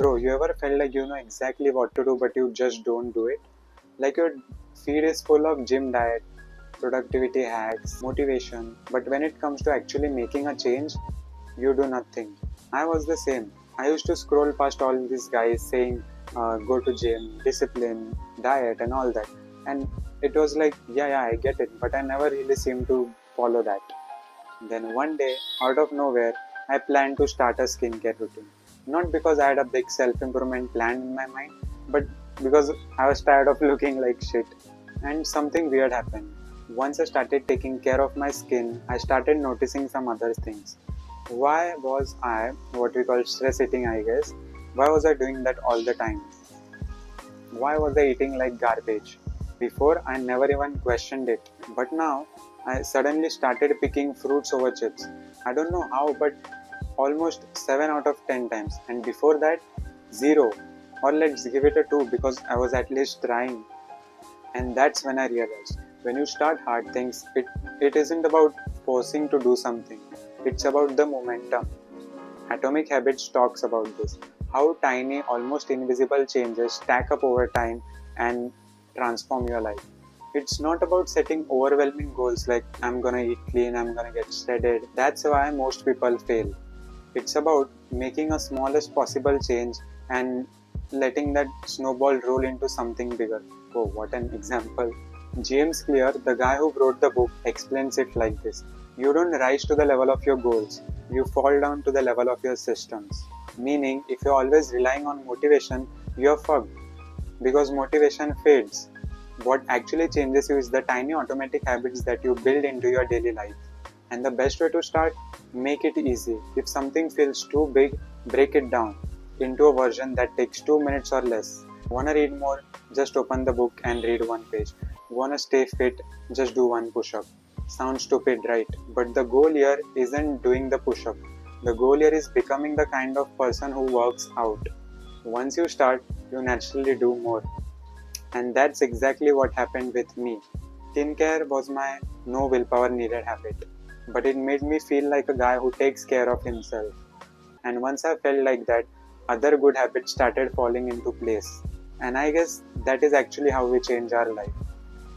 Bro, you ever felt like you know exactly what to do but you just don't do it? Like your feed is full of gym diet, productivity hacks, motivation, but when it comes to actually making a change, you do nothing. I was the same. I used to scroll past all these guys saying, go to gym, discipline, diet, and all that. And it was like, yeah, I get it, but I never really seemed to follow that. Then one day, out of nowhere, I planned to start a skincare routine. Not because I had a big self improvement plan in my mind, but because I was tired of looking like shit. And something weird happened. Once I started taking care of my skin, I started noticing some other things. Why was I, what we call stress eating, I guess? Why was I doing that all the time? Why was I eating like garbage? Before, I never even questioned it. But now, I suddenly started picking fruits over chips. I don't know how, but almost 7 out of 10 times. And before that, 0. Or let's give it a 2 because I was at least trying. And that's when I realized when you start hard things, it isn't about forcing to do something, it's about the momentum. Atomic Habits talks about this, how tiny, almost invisible changes stack up over time and transform your life. It's not about setting overwhelming goals like I'm gonna eat clean, I'm gonna get shredded. That's why most people fail. It's about making a smallest possible change and letting that snowball roll into something bigger. Oh, what an example. James Clear, the guy who wrote the book, explains it like this. You don't rise to the level of your goals, you fall down to the level of your systems. Meaning, if you're always relying on motivation, you're fucked because motivation fades. What actually changes you is the tiny automatic habits that you build into your daily life. And the best way to start, make it easy. If something feels too big, break it down into a version that takes 2 minutes or less. Wanna read more? Just open the book and read one page. Wanna stay fit? Just do one push up. Sounds stupid, right? But the goal here isn't doing the push up. The goal here is becoming the kind of person who works out. Once you start, you naturally do more. And that's exactly what happened with me. Skincare was my no willpower needed habit, but it made me feel like a guy who takes care of himself. And once I felt like that, other good habits started falling into place. And I guess that is actually how we change our life.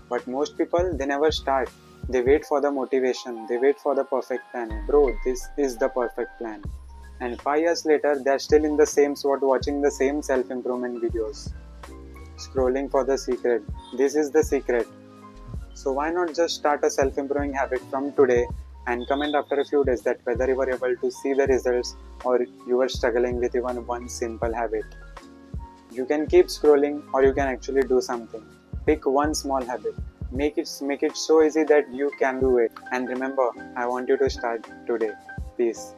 But most people, they never start. They wait for the motivation, they wait for the perfect plan. Bro, this is the perfect plan. And 5 years later, they're still in the same spot watching the same self improvement videos, scrolling for the secret. This is the secret. So why not just start a self-improving habit from today and comment after a few days that whether you were able to see the results or you were struggling with even one simple habit. You can keep scrolling or you can actually do something. Pick one small habit. Make it so easy that you can do it. And remember, I want you to start today. Peace.